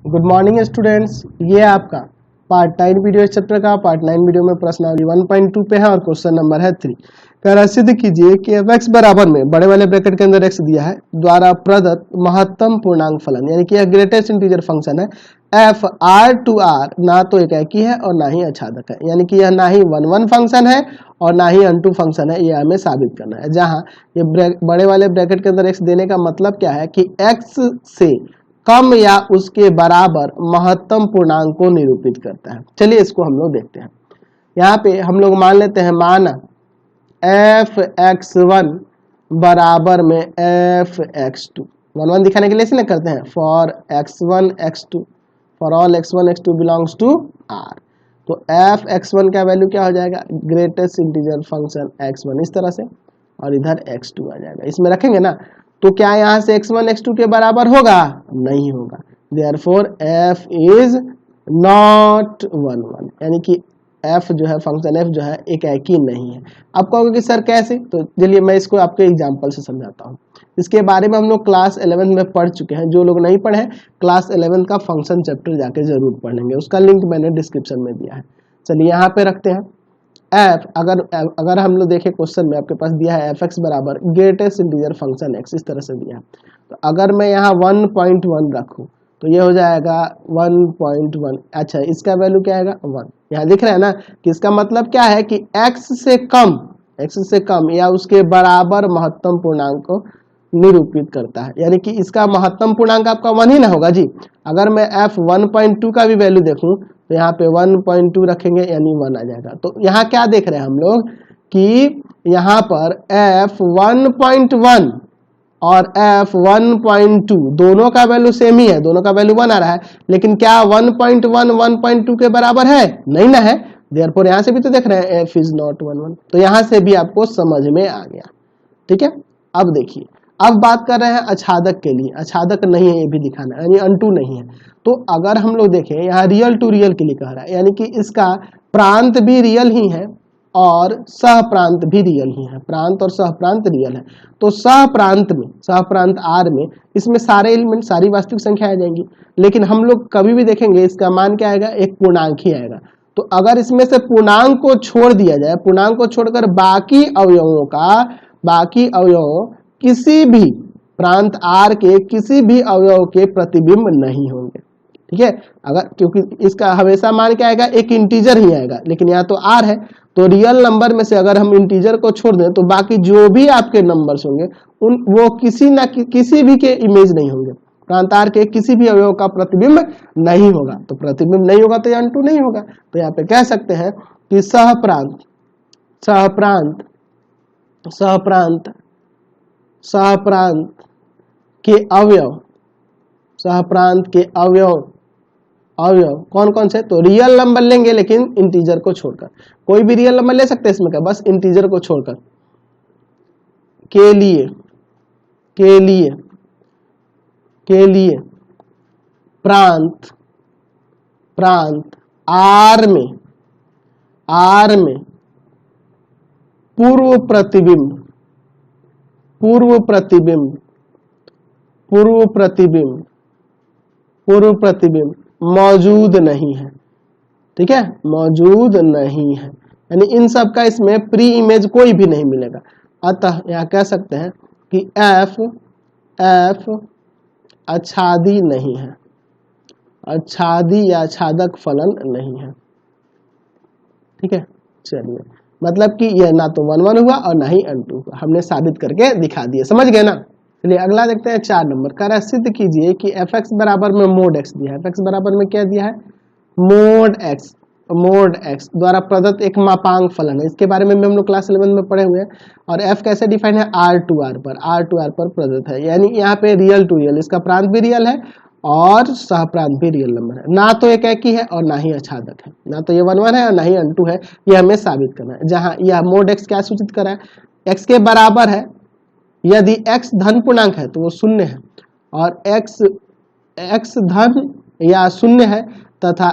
Good morning students, ये आपका part 9 video इस चैप्टर का। पार्ट 9 वीडियो में प्रश्नावली 1.2 पे है और क्वेश्चन नंबर है 3। कह रहा सिद्ध कीजिए कि एफ एक्स बराबर में बड़े वाले ब्रैकेट के अंदर एक्स दिया है द्वारा प्रदत्त महत्तम पूर्णांक फलन, यानी कि यह ग्रेटेस्ट इंटीजर फंक्शन है एफ आर टू आर ना तो एकाकी है और ना ही आच्छादक है, यानी कि यह ना ही 1 फंक्शन है और ना ही अनटू फंक्शन है। यह हमें साबित करना है। जहां ये बड़े वाले ब्रैकेट के अंदर एक्स देने का मतलब क्या है कि एक्स से कम या उसके बराबर महत्तम पूर्णांक को निरूपित करता है। चलिए इसको हम लोग देखते हैं। यहाँ पे हम लोग मान लेते हैं, माना एफ एक्स वन बराबर में एफ एक्स टू। 1 दिखाने के लिए इसे करते हैं for x one x two, for all x one x two belongs to R. तो एफ एक्स वन का वैल्यू क्या हो जाएगा, greatest integer function x one इस तरह से, और इधर एक्स टू आ जाएगा। इसमें रखेंगे ना, तो क्या यहाँ से x1 x2 के बराबर होगा? नहीं होगा। देयरफॉर f इज नॉट 1, यानी कि f जो है फंक्शन f जो है एकाकी नहीं है। आप कहोगे कि सर कैसे? तो चलिए मैं इसको आपके एग्जांपल से समझाता हूँ। इसके बारे में हम लोग क्लास 11 में पढ़ चुके हैं। जो लोग नहीं पढ़े हैं, क्लास 11 का फंक्शन चैप्टर जाके जरूर पढ़ लेंगे, उसका लिंक मैंने डिस्क्रिप्शन में दिया है। चलिए यहाँ पे रखते हैं एफ। अगर हम लोग देखें क्वेश्चन में आपके पास दिया है एफ एक्स बराबर ग्रेटेस्ट इंटीजर फंक्शन एक्स, इस तरह से दिया है। तो अगर मैं यहाँ 1.1 रखूँ तो ये हो जाएगा 1.1। अच्छा, इसका वैल्यू क्या आएगा? 1। यहाँ दिख रहा है ना कि इसका मतलब क्या है कि x से कम या उसके बराबर महत्तम पूर्णांक को निरूपित करता है, यानी कि इसका महत्तम पूर्णांक आपका 1 ही ना होगा जी। अगर मैं f 1.2 का भी वैल्यू देखूं तो यहाँ पे 1.2 रखेंगे यानी 1 आ जाएगा। तो यहाँ क्या देख रहे हैं हम लोग कि यहाँ पर f 1.1 और f 1.2 दोनों का वैल्यू सेम ही है, दोनों का वैल्यू 1 आ रहा है, लेकिन क्या 1.1 1.2 के बराबर है? नहीं ना है। देयरफॉर यहाँ से भी तो देख रहे हैं f इज नॉट 1। तो यहाँ से भी आपको समझ में आ गया। ठीक है, अब देखिए, अब बात कर रहे हैं आच्छादक के लिए। आच्छादक नहीं है ये भी दिखाना है, यानी अनटू नहीं है। तो अगर हम लोग देखें यहाँ रियल टू रियल के लिए कह रहा है, यानी कि इसका प्रांत भी रियल ही है और सह प्रांत भी रियल ही है। प्रांत और सह प्रांत रियल है। तो सह प्रांत आर में इसमें सारे एलिमेंट, सारी वास्तविक संख्या आ जाएंगी, लेकिन हम लोग कभी भी देखेंगे इसका मान क्या आएगा, एक पूर्णांक ही आएगा। तो अगर इसमें से पूर्णांक को छोड़ दिया जाए, पूर्णांक को छोड़कर बाकी अवयवों किसी भी प्रांत आर के किसी भी अवयव के प्रतिबिंब नहीं होंगे। ठीक है, अगर क्योंकि इसका हमेशा मान क्या आएगा, एक इंटीजर ही आएगा, लेकिन यहाँ तो आर है, तो रियल नंबर में से अगर हम इंटीजर को छोड़ दें तो बाकी जो भी आपके नंबर्स होंगे वो किसी भी के इमेज नहीं होंगे। प्रांत आर के किसी भी अवयव का प्रतिबिंब नहीं होगा। तो प्रतिबिंब नहीं होगा तो अनटू नहीं होगा। तो यहाँ पे कह सकते हैं कि सहप्रांत के अवयव कौन कौन से? तो रियल नंबर लेंगे लेकिन इंटीजर को छोड़कर, कोई भी रियल नंबर ले सकते हैं इसमें क्या, बस इंटीजर को छोड़कर, के लिए प्रांत आर में पूर्व प्रतिबिंब मौजूद नहीं है। ठीक है, मौजूद नहीं है, यानी इन सब का इसमें प्री इमेज कोई भी नहीं मिलेगा। अतः यह कह सकते हैं कि f आच्छादी नहीं है, आच्छादी या आच्छादक फलन नहीं है। ठीक है, चलिए, मतलब कि यह ना तो 1 हुआ और ना ही अनटू हुआ। हमने साबित करके दिखा दिया, समझ गए ना। चलिए अगला देखते हैं 4 नंबर। कह रहा है सिद्ध कीजिए कि एफ एक्स बराबर में मोड एक्स दिया है। एफ एक्स बराबर में क्या दिया है? मोड एक्स द्वारा प्रदत्त एक मापांक फलन है। इसके बारे में हम लोग क्लास 11 में पढ़े हुए हैं। और f कैसे डिफाइन है? R टू R पर प्रदत्त है, यानी यहाँ पे रियल टू रियल, इसका प्रांत भी रियल है और सह प्रांत भी रियल नंबर है। ना तो एकाकी है और ना ही आच्छादक है, ना तो ये 1 है और ना ही अनटू है। ये हमें साबित करना है। जहां यह मोड एक्स क्या सूचित कर रहा है? x के बराबर है, यदि x धन पूर्णांक है तो वो 0 है, और x धन या 0 है, तथा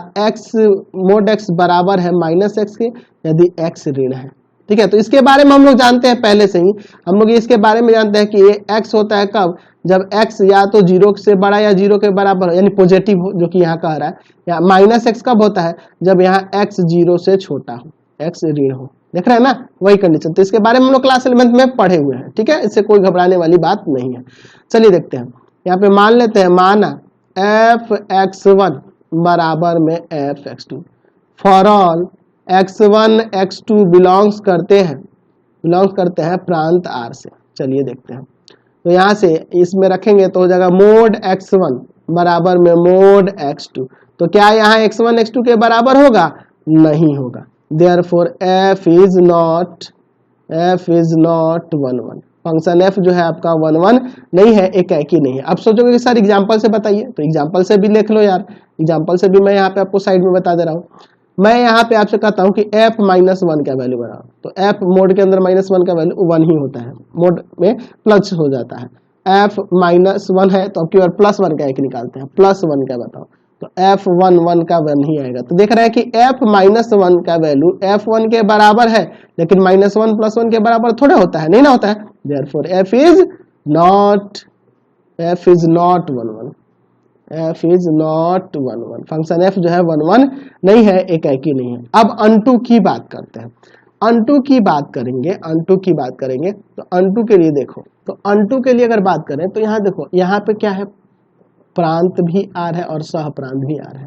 मोड x बराबर है -x के यदि x ऋण है। ठीक है, तो इसके बारे में हम लोग जानते हैं पहले से ही, हम लोग इसके बारे में जानते हैं कि ये x होता है कब, जब x या तो 0 से बड़ा या 0 के बराबर हो, यानी पॉजिटिव हो, जो कि यहाँ कह रहा है, या माइनस x कब होता है, जब यहाँ x 0 से छोटा हो, x ऋण हो। देख रहे हैं ना, वही कंडीशन। तो इसके बारे में हम लोग क्लास 11 में पढ़े हुए हैं, ठीक है, इससे कोई घबराने वाली बात नहीं है। चलिए देखते हैं, यहाँ पे मान लेते हैं, माना f(x1) बराबर में f(x2) for all x1 x2 belongs करते हैं प्रांत R से। चलिए देखते हैं, तो यहाँ से इसमें रखेंगे तो हो जाएगा मोड x1 बराबर में मोड x2। तो क्या यहाँ x1 x2 के बराबर होगा? नहीं होगा। Therefore f is not 1 1। Function f जो है आपका 1 1 नहीं है, एकाकी नहीं है। अब सोचोगे कि सर एग्जाम्पल से बताइए, तो एग्जाम्पल से भी लिख लो यार, एग्जाम्पल से भी मैं यहाँ पे आपको साइड में बता दे रहा हूँ। मैं यहाँ पे आपसे कहता हूँ कि f -1 का वैल्यू बनाओ, तो f मोड के अंदर -1 का वैल्यू 1 ही होता है, मोड में प्लस हो जाता है। f -1 है तो अब की बार +1 का एक निकालते हैं, +1 का बताओ, तो f 1 1 का 1 ही आएगा। तो देख रहे हैं कि f -1 का वैल्यू f1 के बराबर है, लेकिन -1 + 1 के बराबर थोड़ा होता है, नहीं ना होता है। Therefore f is not 1 1। f is not 1 1। Function f जो है 1 1 नहीं है, एकाकी नहीं है। अब अनटू की बात करते हैं, अनटू की बात करेंगे तो अनटू के लिए देखो, तो अनटू के लिए अगर बात करें तो यहाँ देखो, यहाँ पे क्या है, प्रांत भी R है और सह प्रांत भी R है।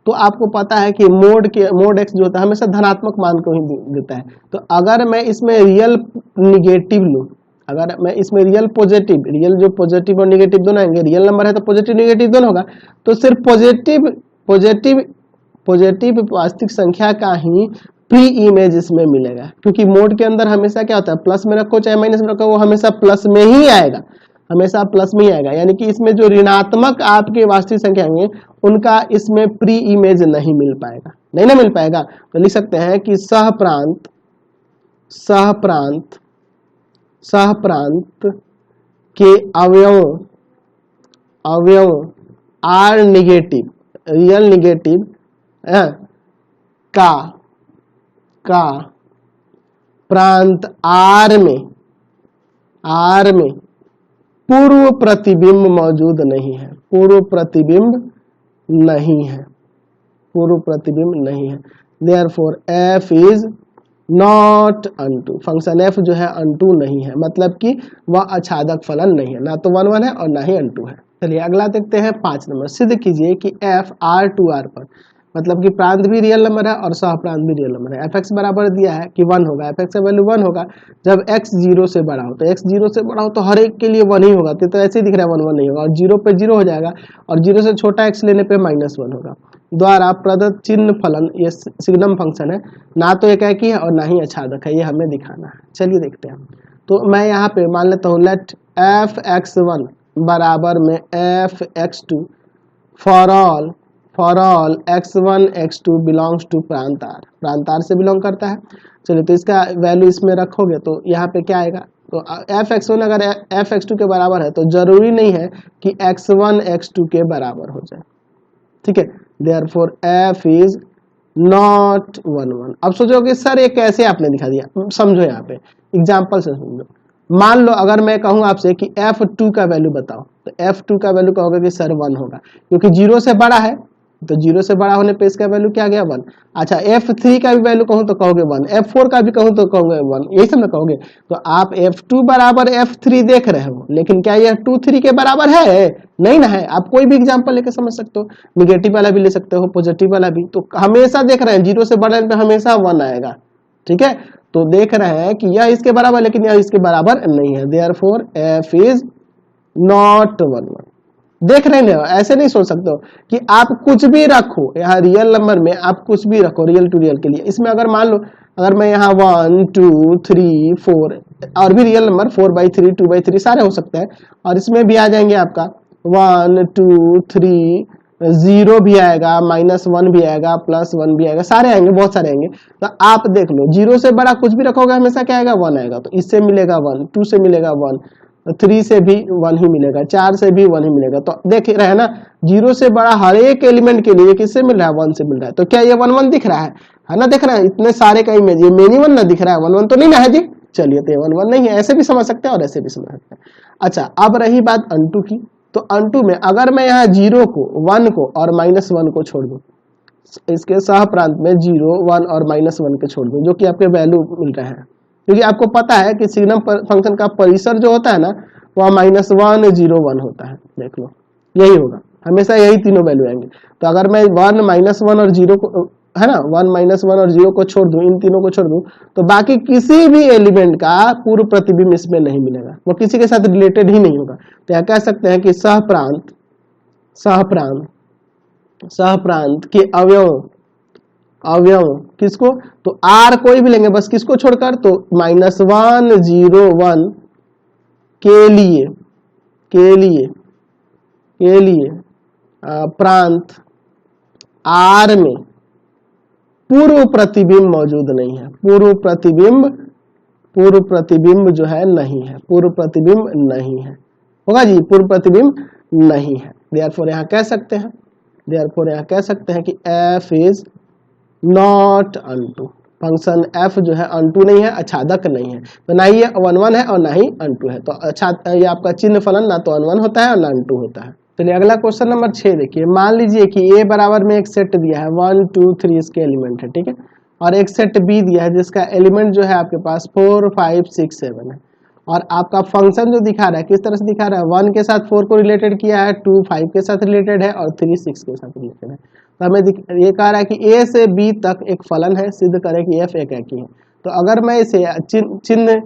तो आपको पता है कि मोड x जो होता है हमेशा धनात्मक मान को ही देता है। तो अगर मैं इसमें रियल निगेटिव लूँ, अगर मैं इसमें रियल जो पॉजिटिव और निगेटिव दोनों आएंगे, रियल नंबर है तो पॉजिटिव निगेटिव दोनों होगा, तो सिर्फ पॉजिटिव वास्तविक संख्या का ही प्री इमेज इसमें मिलेगा, क्योंकि मोड के अंदर हमेशा क्या होता है, प्लस में रखो चाहे माइनस में रखो, वो हमेशा प्लस में ही आएगा, हमेशा प्लस में ही आएगा। यानी कि इसमें जो ऋणात्मक आपके वास्तविक संख्या होंगे उनका इसमें प्री इमेज नहीं मिल पाएगा, नहीं ना मिल पाएगा। तो लिख सकते हैं कि सह प्रांत के अवयव आर निगेटिव, रियल निगेटिव का प्रांत आर में पूर्व प्रतिबिंब मौजूद नहीं है, पूर्व प्रतिबिंब नहीं है। Therefore f is not unto, function f जो है अनटू नहीं है, मतलब कि वह अछादक फलन नहीं है, ना तो 1 1 है और ना ही अनटू है। चलिए अगला देखते हैं 5 नंबर। सिद्ध कीजिए कि f R2R पर, मतलब कि प्रांत भी रियल नंबर है और सह प्रांत भी रियल नंबर है। fx बराबर दिया है कि 1 होगा, fx का वैल्यू 1 होगा जब x 0 से बड़ा हो, तो x 0 से बड़ा हो तो हर एक के लिए 1 ही होगा, तो ऐसे ही दिख रहा है 1 1 नहीं होगा, और 0 पे 0 हो जाएगा, और 0 से छोटा x लेने पे -1 होगा। द्वारा प्रदत्त चिन्ह फलन, ये सिग्नम फंक्शन है, ना तो एकाकी है और ना ही अछादक है, ये हमें दिखाना है। चलिए देखते हैं, तो मैं यहाँ पे मान लेता हूँ लेट f(x1) बराबर में f(x2) for all x1 x2 belongs to प्रांत R से बिलोंग करता है। चलिए तो इसका वैल्यू इसमें रखोगे तो यहाँ पे क्या आएगा, तो f(x1) अगर f(x2) के बराबर है तो जरूरी नहीं है कि x1 x2 के बराबर हो जाए, ठीक है। Therefore f is not 1 1। अब सोचो कि सर ये कैसे आपने दिखा दिया, समझो यहाँ पे एग्जाम्पल से समझो। मान लो अगर मैं कहूँ आपसे कि f2 का वैल्यू बताओ, तो f2 का वैल्यू कहोगे कि सर 1 होगा, क्योंकि 0 से बड़ा है, तो 0 से बड़ा होने पे इसका वैल्यू क्या गया 1। अच्छा f3 का भी वैल्यू कहूँ तो कहोगे 1, f4 का भी कहूँ तो कहोगे 1, यही सब ना कहोगे। तो आप f2 बराबर f3 देख रहे हो, लेकिन क्या यह 2 3 के बराबर है? नहीं ना है। आप कोई भी एग्जांपल लेके समझ सकते हो, निगेटिव वाला भी ले सकते हो, पॉजिटिव वाला भी। तो हमेशा देख रहे हैं 0 से बड़ा पे हमेशा 1 आएगा, ठीक है। तो देख रहे हैं कि यह इसके बराबर, लेकिन यह इसके बराबर नहीं है। Therefore f is not 1 1। देख रहे हैं, ऐसे नहीं सोच सकते हो कि आप कुछ भी रखो यहाँ रियल नंबर में, आप कुछ भी रखो रियल टू रियल के लिए। इसमें अगर मान लो अगर मैं यहाँ 1 2 3 4 और भी रियल नंबर 4/3 2/3 सारे हो सकते हैं, और इसमें भी आ जाएंगे आपका 1 2 3 0 भी आएगा, -1 भी आएगा, +1 भी आएगा, सारे आएंगे, बहुत सारे आएंगे। तो आप देख लो 0 से बड़ा कुछ भी रखोगे हमेशा क्या आएगा 1 आएगा। तो इससे मिलेगा 1, 2 से मिलेगा 1, तो 3 से भी 1 ही मिलेगा, 4 से भी 1 ही मिलेगा। तो देख रहे हैं ना, 0 से बड़ा हर एक एलिमेंट के लिए किससे मिल रहा है, 1 से मिल रहा है। तो क्या ये 1 1 दिख रहा है ना, दिख रहा है इतने सारे का इमेज, ये मेनी 1 ना दिख रहा है, 1 1 तो नहीं ना है जी। चलिए, तो ये 1 1 नहीं है, ऐसे भी समझ सकते हैं और ऐसे भी समझ सकते हैं। अच्छा, अब रही बात अनटू की। तो अनटू में अगर मैं यहाँ 0 को, 1 को और -1 को छोड़ दूं, इसके सह प्रांत में 0, 1 और -1 के छोड़ दूं, जो कि आपके वैल्यू मिल रहे हैं, क्योंकि आपको पता है कि सिग्नम फंक्शन का परिसर जो होता है ना, वह -1 0 1 होता है। देख लो, यही होगा, हमेशा यही तीनों वैल्यू आएंगे। तो अगर मैं 1 -1 और 0 को, है ना, 1 -1 और 0 को छोड़ दूं, इन तीनों को छोड़ दूं, तो बाकी किसी भी एलिमेंट का पूर्व प्रतिबिंब इसमें नहीं मिलेगा, वो किसी के साथ रिलेटेड ही नहीं होगा। तो यह कह सकते हैं कि सह प्रांत के अवयव किसको, तो R कोई भी लेंगे, बस किसको छोड़कर, तो -1 0 1 के लिए प्रांत R में पूर्व प्रतिबिंब मौजूद नहीं है। पूर्व प्रतिबिंब जो है नहीं है, पूर्व प्रतिबिंब नहीं है, होगा जी, पूर्व प्रतिबिंब नहीं है। देयरफॉर यहाँ कह सकते हैं कि f is not unto, function f जो है अनटू नहीं है, आच्छादक नहीं है। तो ना ही ये 1 1 है और ना ही अनटू है। तो अच्छा, ये आपका चिन्ह फलन ना तो 1 1 होता है और ना अनटू होता है। चलिए अगला क्वेश्चन नंबर 6 देखिए। मान लीजिए कि a बराबर में एक सेट दिया है, 1 2 3 इसके एलिमेंट है, ठीक है, और एक सेट b दिया है जिसका एलिमेंट जो है आपके पास 4 5 6 7 है, और आपका फंक्शन जो दिखा रहा है किस तरह से दिखा रहा है, 1 के साथ 4 को रिलेटेड किया है, 2 5 के साथ रिलेटेड है और 3 6 के साथ रिलेटेड है। तो हमें ये कह रहा है कि a से b तक एक फलन है, सिद्ध करें कि f एक एकी है। तो अगर मैं इसे चिन्ह,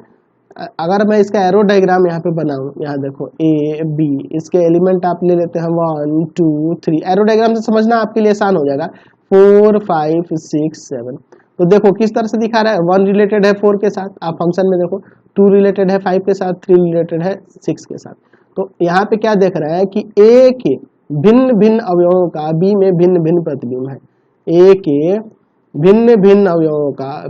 अगर मैं इसका एरो डायग्राम यहाँ पे बनाऊं, यहाँ देखो a b, इसके एलिमेंट आप ले लेते हैं 1 2 3, एरो डायग्राम से समझना आपके लिए आसान हो जाएगा, 4 5 6 7। तो देखो किस तरह से दिखा रहा है, 1 रिलेटेड है 4 के साथ, आप फंक्शन में देखो 2 रिलेटेड है 5 के साथ, 3 रिलेटेड है 6 के साथ। तो यहाँ पे क्या देख रहा है कि a के भिन्न भिन्न अवयवों का b में भिन्न भिन्न प्रतिबिंब है, a के भिन्न भिन्न अवयवों का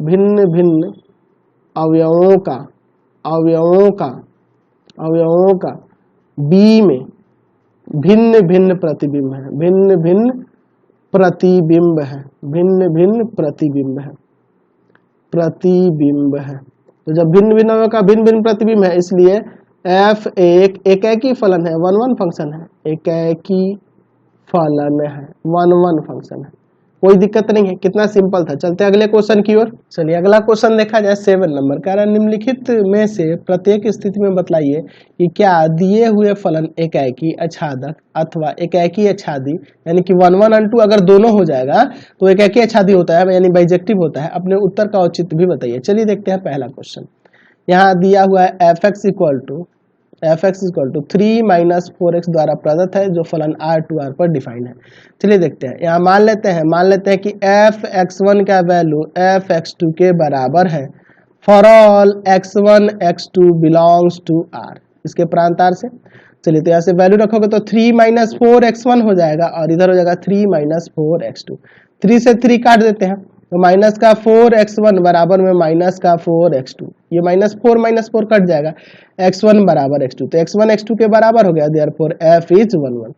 b में भिन्न भिन्न प्रतिबिंब है, भिन्न भिन्न प्रतिबिंब है। तो जब भिन्न भिन्न अवयव का भिन्न भिन्न प्रतिबिंब है, इसलिए f एक एकी फलन है, 1 1 फंक्शन है, एकी फलन है, 1 1 फंक्शन है, कोई दिक्कत नहीं है। कितना सिंपल था। चलते अगले क्वेश्चन की ओर। चलिए अगला क्वेश्चन देखा जाए 7 नंबर का। निम्नलिखित में से प्रत्येक स्थिति में बतलाइए कि क्या दिए हुए फलन एकाएकी आच्छादक अथवा एकाएकी आच्छादी, यानी कि 1 1 और 2 अगर दोनों हो जाएगा तो एकाएकी आच्छादी होता है, यानी बाइजेक्टिव होता है। अपने उत्तर का औचित्य भी बताइए। चलिए देखते हैं पहला क्वेश्चन। यहाँ दिया हुआ है F x equal to 3 - 4x द्वारा प्रदत्त है, जो फलन R2R पर डिफाइंड है। चलिए देखते हैं। यहाँ मान लेते हैं कि f(x1) का वैल्यू f(x2) के बराबर है for all x1 x2 belongs to R, इसके प्रांत R से। चलिए तो यहाँ से वैल्यू रखोगे तो 3 - 4x1 हो जाएगा और इधर हो जाएगा 3 - 4x2। 3 से 3 काट देते हैं तो माइनस का 4x1 बराबर में माइनस का 4x2, ये -4 - 4 कट जाएगा, x1 बराबर x2, तो x1 x2 के बराबर हो गया। Therefore f is 1 1।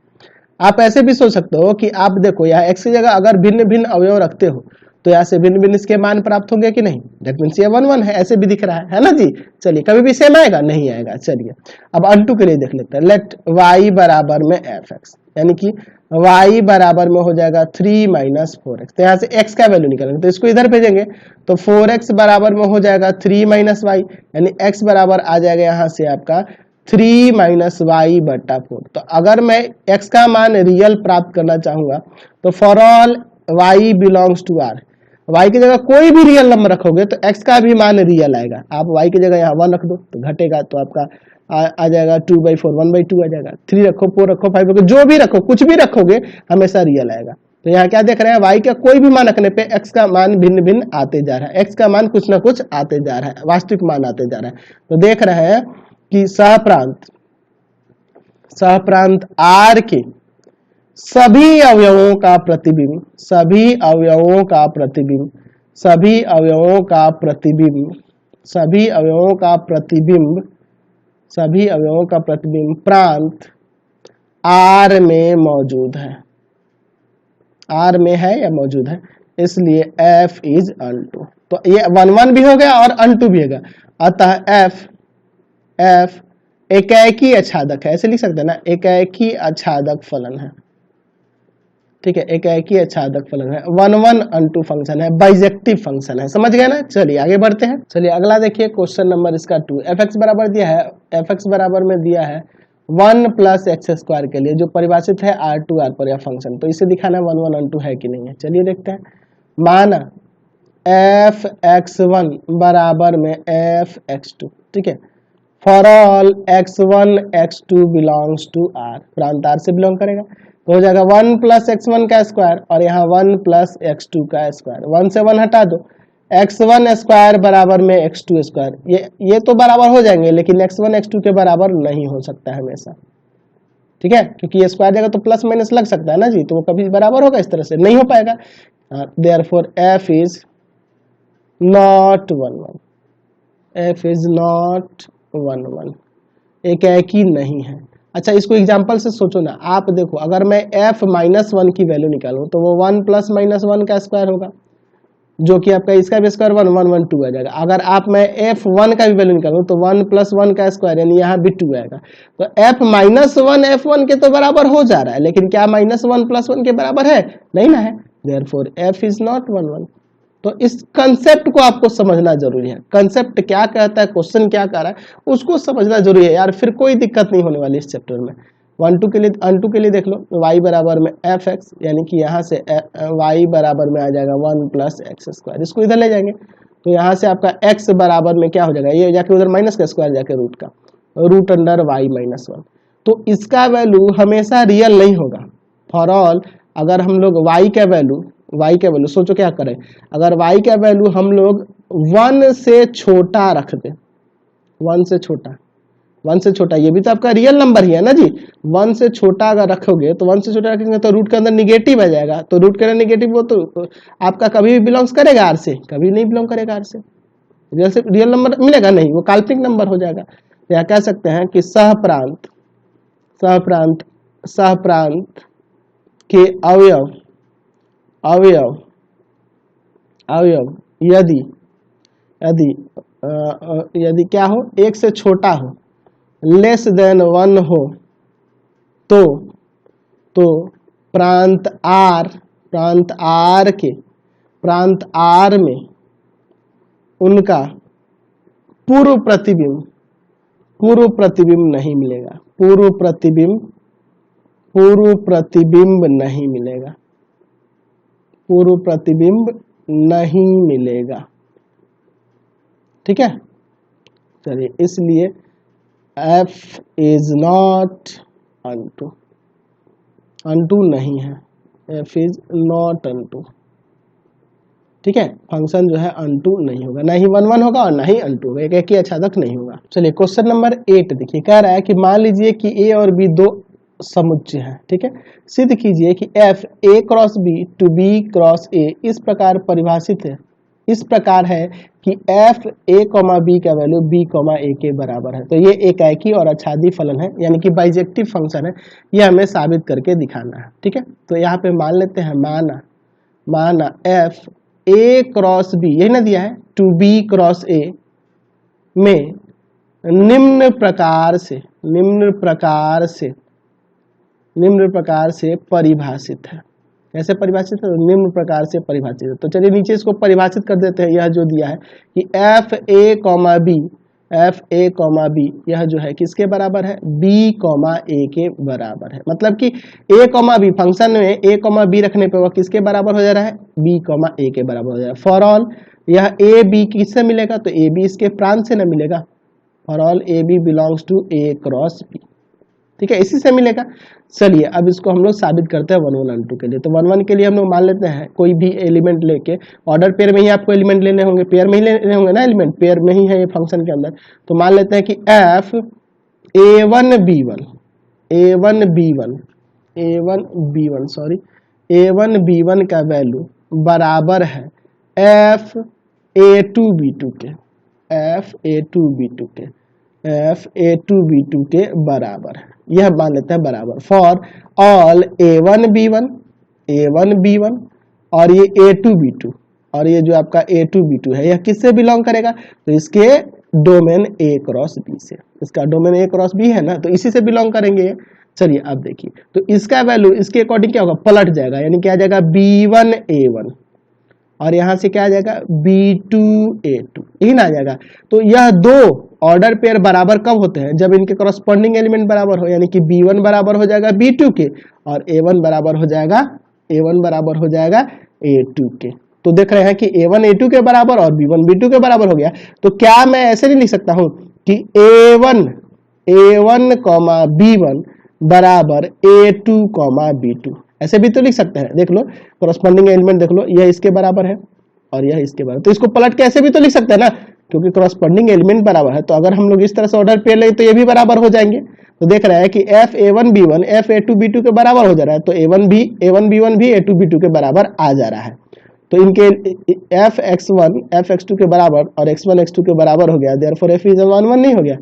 आप ऐसे भी सोच सकते हो कि आप देखो यहाँ x की जगह अगर भिन्न भिन्न अवयव रखते हो तो यहाँ से भिन्न भिन्न इसके मान प्राप्त होंगे कि नहीं, दैट मीन्स ये 1 1 है, ऐसे भी दिख रहा है ना जी। चलिए कभी भी सेम आएगा, नहीं आएगा। चलिए अब अनटू के लिए देख लेते हैं। लेट y बराबर में fx, यानी कि y बराबर में हो जाएगा 3 - 4x। तो यहाँ से x का वैल्यू निकालेंगे तो इसको इधर भेजेंगे तो 4x बराबर में हो जाएगा 3 - y, यानी x बराबर आ जाएगा यहाँ से आपका 3 - y बटा 4। तो अगर मैं x का मान रियल प्राप्त करना चाहूंगा तो for all y belongs to R, y की जगह कोई भी रियल नंबर रखोगे तो x का भी मान रियल आएगा। आप y की जगह यहाँ 1 रख दो तो घटेगा, तो आपका आ जाएगा 2/4, 1/2 आ जाएगा। 3 रखो, 4 रखो, 5 रखो, जो भी रखो, कुछ भी रखोगे हमेशा रियल आएगा। तो यहाँ क्या देख रहे हैं, y का कोई भी मान रखने पे x का मान भिन्न भिन्न आते जा रहा है, x का मान कुछ ना कुछ आते जा रहा है, वास्तविक मान आते जा रहा है। तो देख रहे हैं कि सहप्रांत R के सभी अवयवों का प्रतिबिंब सभी अवयवों का प्रतिबिंब प्रांत R में मौजूद है, R में है या मौजूद है, इसलिए F इज अनटू। तो ये 1 1 भी हो गया और अनटू भी हो गया, अतः F एकाएकी आच्छादक है, ऐसे लिख सकते हैं ना, एकाएकी आच्छादक फलन है। ठीक है, एकाएकी आच्छादक फलन है, 1 1 अनटू फंक्शन है, बाइजेक्टिव फंक्शन है। समझ गए ना। चलिए आगे बढ़ते हैं। चलिए अगला देखिए क्वेश्चन नंबर इसका 2। fx बराबर दिया है, fx बराबर में दिया है 1 प्लस एक्स स्क्वायर के लिए जो परिभाषित है R2R पर यह फंक्शन। तो इसे दिखाना 1 1 अनटू है कि नहीं है। चलिए देखते हैं। माना fx1 बराबर में fx2, ठीक है, for all x1 x2 belongs to R, प्रांत R से बिलोंग करेगा, तो हो जाएगा 1 प्लस x1 का स्क्वायर और यहाँ 1 प्लस x2 का स्क्वायर, 1 से 1 हटा दो, x1 स्क्वायर बराबर में x2 स्क्वायर, ये तो बराबर हो जाएंगे, लेकिन x1 x2 के बराबर नहीं हो सकता है हमेशा। ठीक है, क्योंकि ये स्क्वायर जगह तो प्लस माइनस लग सकता है ना जी, तो वो कभी बराबर होगा इस तरह से नहीं हो पाएगा। Therefore f is not 1 1, f is not 1 1, एकाएकी नहीं है। अच्छा, इसको एग्जांपल से सोचो ना, आप देखो अगर मैं f माइनस 1 की वैल्यू निकालूं तो वो 1 प्लस माइनस 1 का स्क्वायर होगा, जो कि आपका इसका भी स्क्वायर 1 1 1 2 आ जाएगा। अगर आप मैं f1 का भी वैल्यू निकालूं तो 1 प्लस 1 का स्क्वायर यानी यहाँ भी 2 आएगा। तो f माइनस 1 f1 के तो बराबर हो जा रहा है, लेकिन क्या माइनस 1 प्लस 1 के बराबर है? नहीं ना है। Therefore f is not 1 1। तो इस कंसेप्ट को आपको समझना जरूरी है। कंसेप्ट क्या कहता है, क्वेश्चन क्या कर रहा है, उसको समझना जरूरी है यार, फिर कोई दिक्कत नहीं होने वाली इस चैप्टर में। 1 2 के लिए, अनटू के लिए देख लो, y बराबर में एफ एक्स, यानी कि यहाँ से y बराबर में आ जाएगा 1 प्लस एक्स स्क्वायर, इसको इधर ले जाएंगे तो यहाँ से आपका x बराबर में क्या हो जाएगा, ये जाके उधर माइनस का स्क्वायर जाके रूट का, रूट अंडर y माइनस 1। तो इसका वैल्यू हमेशा रियल नहीं होगा। फॉर ऑल अगर हम लोग y का वैल्यू सोचो क्या करें, अगर y का वैल्यू हम लोग 1 से छोटा रख दें, 1 से छोटा, ये भी तो आपका रियल नंबर ही है ना जी। 1 से छोटा अगर रखोगे तो 1 से छोटा रखेंगे तो रूट के अंदर निगेटिव आ जाएगा, तो रूट के अंदर निगेटिव वो तो आपका कभी भी बिलोंग्स करेगा आर से, कभी नहीं बिलोंग करेगा आर से। रियल नंबर मिलेगा नहीं, वो काल्पनिक नंबर हो जाएगा। तो यहाँ कह सकते हैं कि सहप्रांत के अवयव यदि क्या हो, 1 से छोटा हो, लेस देन 1 हो, तो प्रांत आर में उनका पूर्व प्रतिबिंब नहीं मिलेगा, पूर्व प्रतिबिंब नहीं मिलेगा। ठीक है, चलिए, इसलिए f इज नॉट अनटू नहीं है, f इज नॉट अनटू। ठीक है, फंक्शन जो है अनटू नहीं होगा, ना ही 1 1 होगा और ना ही अनटू होगा, एक ही आच्छादक नहीं होगा। चलिए क्वेश्चन नंबर 8 देखिए, कह रहा है कि मान लीजिए कि a और b दो समुच्चय है। ठीक है, सिद्ध कीजिए कि f a cross b to b cross a इस प्रकार परिभाषित है, इस प्रकार है कि f a b का वैल्यू b a के बराबर है। तो ये एकाएकी और आच्छादी फलन है, यानी कि बाइजेक्टिव फंक्शन है, ये हमें साबित करके दिखाना है। ठीक है, तो यहाँ पे मान लेते हैं, माना f a क्रॉस b, यही ना दिया है, टू b क्रॉस a में निम्न प्रकार से परिभाषित है। कैसे परिभाषित है? निम्न प्रकार से परिभाषित है। तो चलिए नीचे इसको परिभाषित कर देते हैं। यह जो दिया है कि f a b यह जो है किसके बराबर है, b a के बराबर है। मतलब कि a b फंक्शन में a b रखने पे वह किसके बराबर हो जा रहा है, b a के बराबर हो जा रहा है। फॉर ऑल यह a b किससे मिलेगा, तो a b इसके प्रांत से न मिलेगा। For all a b belongs to a cross b। ठीक है, इसी से मिलेगा। चलिए अब इसको हम लोग साबित करते हैं 1 1 2 के लिए। तो 1 1 के लिए हम लोग मान लेते हैं कोई भी एलिमेंट लेके, ऑर्डर पेयर में ही आपको एलिमेंट लेने होंगे, पेयर में ही लेने होंगे ना, एलिमेंट पेयर में ही है ये फंक्शन के अंदर। तो मान लेते हैं कि f a1 b1 का वैल्यू बराबर है f a2 b2 के, f(a2b2) के बराबर है, यह मान लेते हैं बराबर फॉर ऑल a1b1 और ये a2b2, और ये जो आपका a2b2 है यह किससे बिलोंग करेगा, तो इसके डोमेन a क्रॉस b से, इसका डोमेन a क्रॉस b है ना, तो इसी से बिलोंग करेंगे। चलिए अब देखिए, तो इसका वैल्यू इसके अकॉर्डिंग क्या होगा, पलट जाएगा, यानी क्या आ जाएगा b1a1 और यहां से क्या आ जाएगा b2a2, यही ना आ जाएगा। तो यह दो ऑर्डर पेयर बराबर कब होते हैं, जब इनके कॉरस्पॉन्डिंग एलिमेंट बराबर हो, यानी कि b1 बराबर हो जाएगा b2 के और a1 बराबर हो जाएगा a2 के। तो देख रहे हैं कि a1 a2 के बराबर और b1 b2 के बराबर हो गया। तो क्या मैं ऐसे नहीं लिख सकता हूं कि a1 b1 बराबर a2 b2, ऐसे भी तो लिख सकते हैं। देख लो कॉरस्पॉन्डिंग एलिमेंट देख लो, यह इसके बराबर है और यह इसके बराबर, तो इसको पलट के ऐसे भी तो लिख सकते हैं ना, क्योंकि कॉरस्पॉन्डिंग एलिमेंट बराबर है। तो अगर हम लोग इस तरह से ऑर्डर पेयर ले तो ये भी बराबर हो जाएंगे। तो देख रहे हैं कि f(a1b1) f(a2b2) के बराबर हो जा रहा है, तो a1b1 भी a2b2 के बराबर आ जा रहा है। तो इनके f(x1) f(x2) के बराबर और x1 x2 के बराबर हो गया, देयरफॉर f इज 1 1 नहीं हो गया,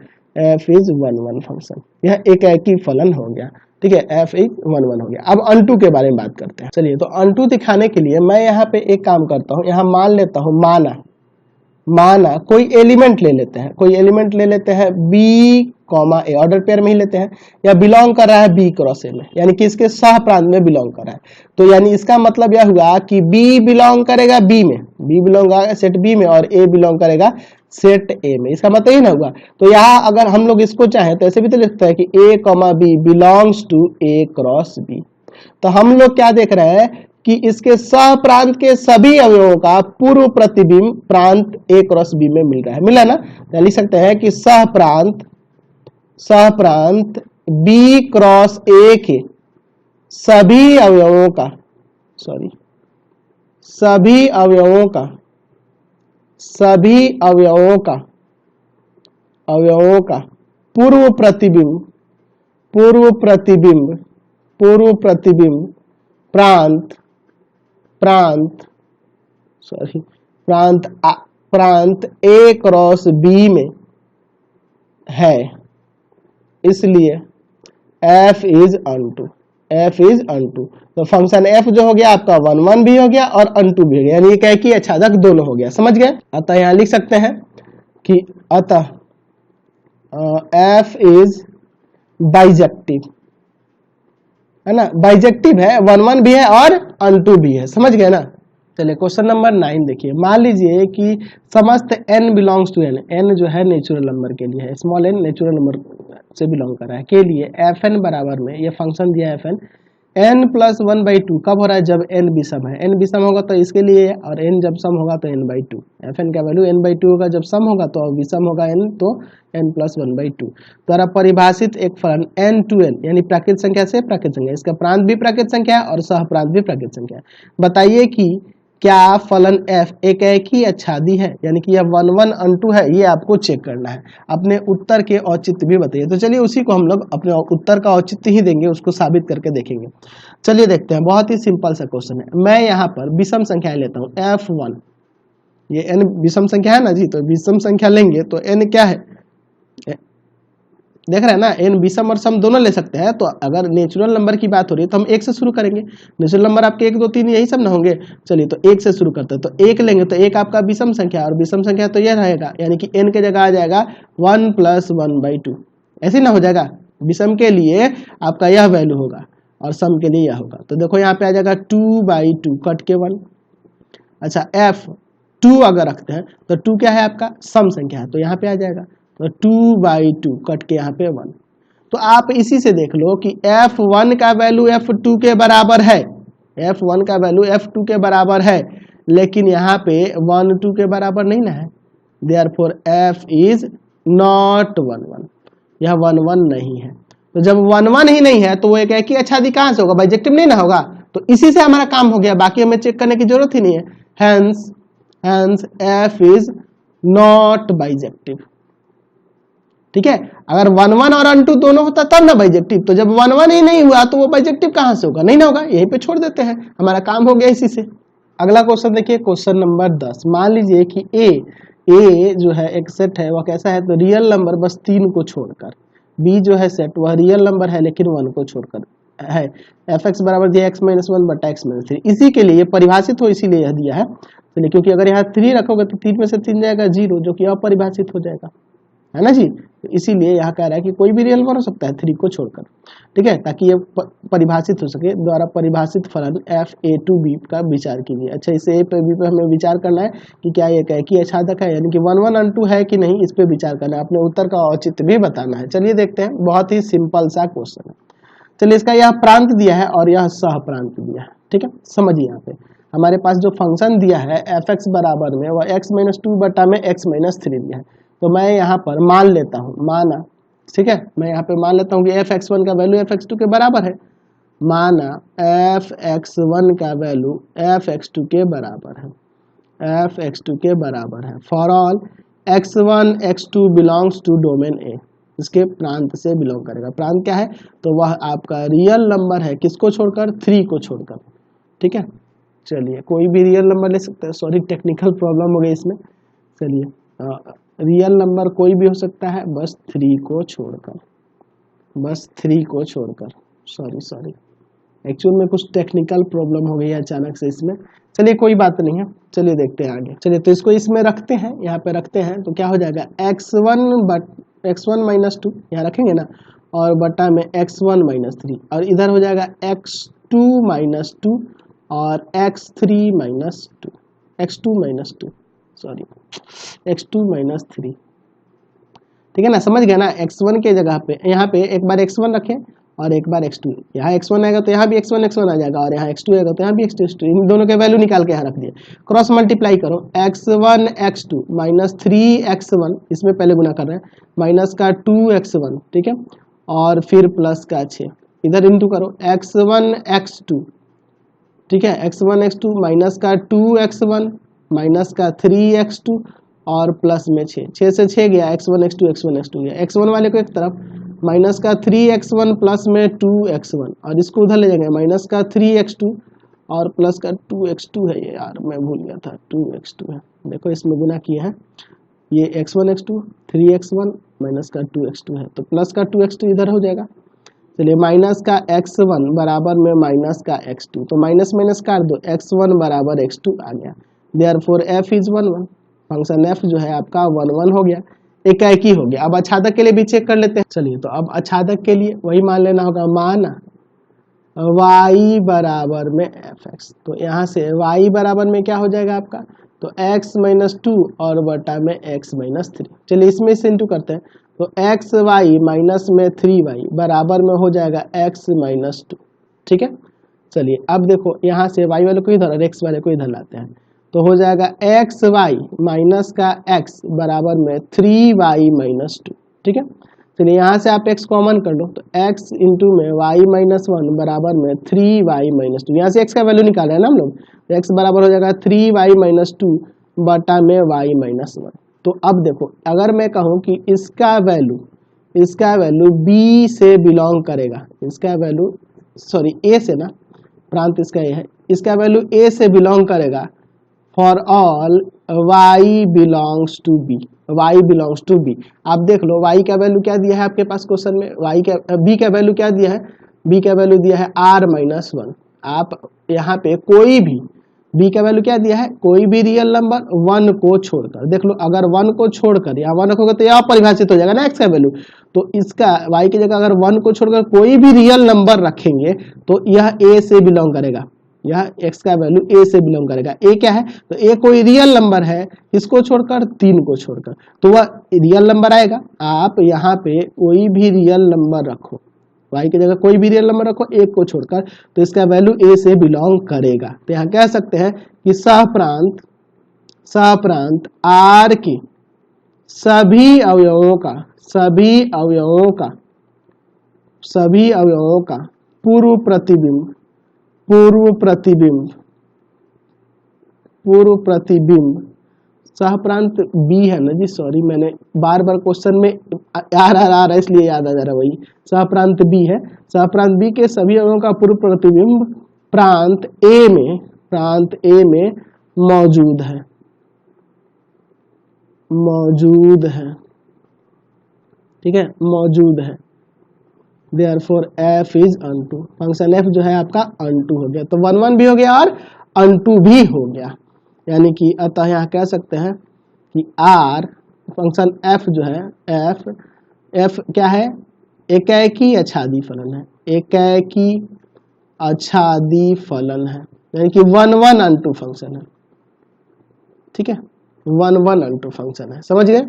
f इज 1 1 फंक्शन, यह एक ही फलन हो गया। ठीक है, f इज 1 1 हो गया। अब अनटू के बारे में बात करते हैं। चलिए, तो अनटू दिखाने के लिए मैं यहाँ पे एक काम करता हूँ, यहाँ मान लेता हूँ, माना कोई एलिमेंट ले लेते हैं b, a, ऑर्डर पेयर में ही लेते हैं, या बिलोंग कर रहा है b क्रॉस a में, यानी कि इसके सह प्रांत में बिलोंग कर रहा है। तो यानी इसका मतलब यह हुआ कि b बिलोंग करेगा b में, b बिलोंग करेगा सेट b में और a बिलोंग करेगा सेट a में, इसका मतलब ही ना हुआ। तो यहाँ अगर हम लोग इसको चाहें तो ऐसे भी तो लिखते हैं कि a, b belongs to a cross b। तो हम लोग क्या देख रहे हैं कि इसके सह प्रांत के सभी अवयवों का पूर्व प्रतिबिंब प्रांत a क्रॉस b में मिला ना, तो लिख सकते हैं कि सह प्रांत b क्रॉस a के सभी अवयवों का पूर्व प्रतिबिंब प्रांत a क्रॉस b में है, इसलिए f इज अनटू। तो फंक्शन f जो हो गया आपका 1 1 भी हो गया और अनटू भी हो गया, यानी एक ही आच्छादक दोनों हो गया, समझ गए। अतः यहाँ लिख सकते हैं कि अतः f इज बाइजेक्टिव, है ना, बाइजेक्टिव है, 1 1 भी है और अनटू भी है, समझ गए ना। चलिए क्वेश्चन नंबर 9 देखिए। मान लीजिए कि समस्त n बिलोंग्स टू n जो है नेचुरल नंबर के लिए है, स्मॉल n नेचुरल नंबर से बिलोंग कर रहा है, के लिए fn बराबर में ये फंक्शन दिया है fn n+1/2 कब हो रहा है, जब n विषम है, n विषम होगा तो इसके लिए, और n जब सम होगा तो n/2, fn का वैल्यू n/2 होगा, जब सम होगा तो विषम होगा n, तो n+1/2 द्वारा परिभाषित एक फलन n to n, यानी प्राकृत संख्या से प्राकृत संख्या, इसका प्रांत भी प्राकृत संख्या है और सह प्रांत भी प्राकृत संख्या है। बताइए कि क्या फलन f एक ही आच्छादी है, यानी कि यह 1 1 अनटू है, ये आपको चेक करना है। अपने उत्तर के औचित्य भी बताइए। तो चलिए उसी को हम लोग अपने उत्तर का औचित्य ही देंगे, उसको साबित करके देखेंगे। चलिए देखते हैं, बहुत ही सिंपल सा क्वेश्चन है। मैं यहाँ पर विषम संख्याएं लेता हूँ f1, ये n विषम संख्या है ना जी, तो विषम संख्या लेंगे तो n क्या है, देख रहे हैं ना, n विषम और सम दोनों ले सकते हैं। तो अगर नेचुरल नंबर की बात हो रही है तो हम 1 से शुरू करेंगे, नेचुरल नंबर आपके 1 2 3 यही सब ना होंगे। चलिए तो 1 से शुरू करते हैं, तो 1 लेंगे तो 1 आपका विषम संख्या, और विषम संख्या तो यह रहेगा, यानी कि n के जगह आ जाएगा 1 + 1/2, ऐसे ना हो जाएगा। विषम के लिए आपका यह वैल्यू होगा और सम के लिए यह होगा। तो देखो यहाँ पे आ जाएगा 2/2 कट के 1। अच्छा, f2 अगर रखते हैं तो 2 क्या है आपका, सम संख्या है, तो यहाँ पे आ जाएगा तो 2/2 कट के यहाँ पे 1। तो आप इसी से देख लो कि f1 का वैल्यू f2 के बराबर है, f1 का वैल्यू f2 के बराबर है, लेकिन यहाँ पे 1 2 के बराबर नहीं ना है, देयरफॉर f इज नॉट 1 1, यह 1 1 नहीं है। तो जब 1 1 ही नहीं है तो वो एक ही आच्छादी कहाँ से होगा, बाइजेक्टिव नहीं ना होगा। तो इसी से हमारा काम हो गया, बाकी हमें चेक करने की जरूरत ही नहीं है। Hence f is not bijective. ठीक है, अगर 1 1 और अनटू दोनों होता तब ना बाइजेक्टिव, तो जब 1 1 ही नहीं हुआ तो वो बाइजेक्टिव कहां से होगा, नहीं ना होगा, यहीं पे छोड़ देते हैं, हमारा काम हो गया इसी से। अगला क्वेश्चन देखिए, क्वेश्चन नंबर 10। मान लीजिए कि a ए जो है एक सेट है वह कैसा है, तो रियल नंबर बस 3 को छोड़कर। बी जो है सेट वह रियल नंबर है लेकिन 1 को छोड़कर है। एफ एक्स बराबर दिया एक्स माइनस 1 बटा एक्स माइनस 3, इसी के लिए परिभाषित हो इसीलिए यह दिया है। चलिए, क्योंकि अगर यहाँ 3 रखोगे तो 3 में से 3 जाएगा 0, जो कि अपरिभाषित हो जाएगा, है ना जी। तो इसीलिए यहाँ कह रहा है कि कोई भी रियल नंबर हो सकता है 3 को छोड़कर, ठीक है, ताकि ये परिभाषित हो सके। द्वारा परिभाषित फलन एफ ए टू बी का विचार कीजिए। अच्छा, इसे ए पे बी पे हमें विचार करना है कि क्या ये एक आच्छादक है, यानी कि 1 1 और 2 है कि नहीं, इस पे विचार करना है, अपने उत्तर का औचित्य भी बताना है। चलिए देखते हैं, बहुत ही सिंपल सा क्वेश्चन है। चलिए, इसका यह प्रांत दिया है और यह सह प्रांत दिया है, ठीक है। समझिए, यहाँ पे हमारे पास जो फंक्शन दिया है एफ एक्स बराबर में वह एक्स माइनस 2 बटा में एक्स माइनस 3 दिया है। तो मैं यहाँ पर मान लेता हूँ, माना, ठीक है, मैं यहाँ पे मान लेता हूँ कि एफ एक्स 1 का वैल्यू एफ एक्स 2 के बराबर है। माना एफ एक्स 1 का वैल्यू एफ एक्स 2 के बराबर है, एफ एक्स 2 के बराबर है for all x 1 x 2 belongs to domain A, इसके प्रांत से बिलोंग करेगा। प्रांत क्या है, तो वह आपका रियल नंबर है, किसको छोड़कर, 3 को छोड़कर, ठीक है। चलिए, कोई भी रियल नंबर ले सकते हैं, सॉरी टेक्निकल प्रॉब्लम हो गई इसमें। चलिए, रियल नंबर कोई भी हो सकता है, बस 3 को छोड़कर, बस 3 को छोड़कर, सॉरी एक्चुअल में कुछ टेक्निकल प्रॉब्लम हो गई है अचानक से इसमें। चलिए, कोई बात नहीं है, चलिए देखते हैं आगे। चलिए, तो इसको इसमें रखते हैं, यहाँ पे रखते हैं, तो क्या हो जाएगा x1 माइनस 2 यहाँ रखेंगे ना, और बटा में x1 माइनस 3, और इधर हो जाएगा x2 माइनस 2 और x3 minus 2, x2 minus 2, sorry x2 minus 3, ठीक है ना, समझ गया ना। x1 के जगह पे यहाँ पे एक बार x1 रखें और एक बार x2, यहाँ x1 आएगा तो यहाँ भी x1 आ जाएगा, और यहाँ x2 आएगा तो यहाँ भी x2, इन दोनों के वैल्यू निकाल के यहाँ रख दिए। क्रॉस मल्टीप्लाई करो, x1 x2 माइनस 3x1, इसमें पहले गुना कर रहे हैं, माइनस का 2x1, ठीक है, और फिर प्लस का 6, इधर इंटू करो x1 x2, ठीक है, x1 x2 माइनस का 2x1 माइनस का 3x2 और प्लस में 6 से 6 गया, x1 x2 गया, x1 वाले को एक तरफ, माइनस का 3x1 प्लस में 2x1, और इसको उधर ले जाएंगे, माइनस का 3x2 और प्लस का 2x2 है, ये यार मैं भूल गया था, 2x2 है, देखो इसमें गुना किए हैं, ये x1 x2 3x1 माइनस का 2x2 है, तो प्लस का 2x2 इधर हो जाएगा। चलिए, माइनस का x1 बराबर में माइनस का x2, तो माइनस माइनस काट दो, x1 बराबर x2 आ गया, therefore f is 1 1, function f जो है आपका 1 1 हो गया, एकाएकी हो गया। अब आच्छादक के लिए भी चेक कर लेते हैं। चलिए, तो अब आच्छादक के लिए वही मान लेना होगा, माना y बराबर में fx, तो यहाँ से y बराबर में क्या हो जाएगा आपका, तो x माइनस 2 और बटा में x माइनस 3। चलिए, इसमें से इंटू करते हैं, तो एक्स वाई माइनस में 3y बराबर में हो जाएगा x माइनस 2, ठीक है। चलिए, अब देखो यहाँ से y वाले को इधर और x वाले को इधर लाते हैं, तो हो जाएगा एक्स वाई माइनस का x बराबर में 3y माइनस 2, ठीक है। चलिए, यहाँ से आप x कॉमन कर लो, तो x इंटू में y माइनस 1 बराबर में 3y माइनस 2, यहाँ से x का वैल्यू निकाल रहे हैं ना हम लोग, तो x बराबर हो जाएगा 3y माइनस 2 बटा में y माइनस 1। तो अब देखो, अगर मैं कहूँ कि इसका वैल्यू b से बिलोंग करेगा, इसका वैल्यू सॉरी a से ना, प्रांत इसका ये है, इसका वैल्यू a से बिलोंग करेगा for all y belongs to b, y belongs to b। आप देख लो y का वैल्यू क्या दिया है आपके पास क्वेश्चन में, b का वैल्यू क्या दिया है, b का वैल्यू दिया है r माइनस 1। आप यहाँ पे कोई भी b का वैल्यू क्या दिया है, कोई भी रियल नंबर 1 को छोड़कर, देख लो अगर 1 को छोड़कर यहाँ 1 रखोगे तो यह परिभाषित हो जाएगा ना x का वैल्यू, तो इसका y की जगह अगर 1 को छोड़कर कोई भी रियल नंबर रखेंगे तो यह a से बिलोंग करेगा, यह x का वैल्यू a से बिलोंग करेगा। a क्या है, तो a कोई रियल नंबर है, इसको छोड़कर 3 को छोड़कर, तो वह रियल नंबर आएगा। आप यहाँ पे कोई भी रियल नंबर रखो, y की जगह कोई भी रियल नंबर रखो 1 को छोड़कर, तो इसका वैल्यू a से बिलोंग करेगा। तो यहाँ कह सकते हैं कि सहप्रांत r के सभी अवयवों का पूर्व प्रतिबिंब सहप्रांत b है ना जी, सॉरी मैंने बार क्वेश्चन में आ रहा इसलिए याद आ जा रहा, वही सहप्रांत b है। सहप्रांत b के सभी अवयवों का पूर्व प्रतिबिंब प्रांत a में मौजूद है। मौजूद है, ठीक है, मौजूद है। Therefore f is unto, function f जो है आपका unto हो गया, तो 1 1 भी हो गया और unto भी हो गया, यानी कि अतः यहाँ कह सकते हैं कि r फंक्शन f जो है f क्या है, एकाएकी अछादी फलन है, एकाएकी अछादी फलन है, यानी कि 1 1 unto फंक्शन है, ठीक है, 1 1 unto फंक्शन है, समझ गए।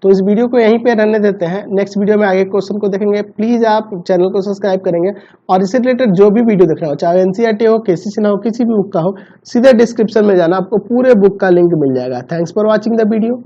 तो इस वीडियो को यहीं पे रहने देते हैं, नेक्स्ट वीडियो में आगे क्वेश्चन को देखेंगे। प्लीज आप चैनल को सब्सक्राइब करेंगे और इससे रिलेटेड जो भी वीडियो देख रहा हो, चाहे एनसीईआरटी हो, केसीसी ना हो, किसी भी बुक का हो, सीधे डिस्क्रिप्शन में जाना, आपको पूरे बुक का लिंक मिल जाएगा। Thanks for watching the video.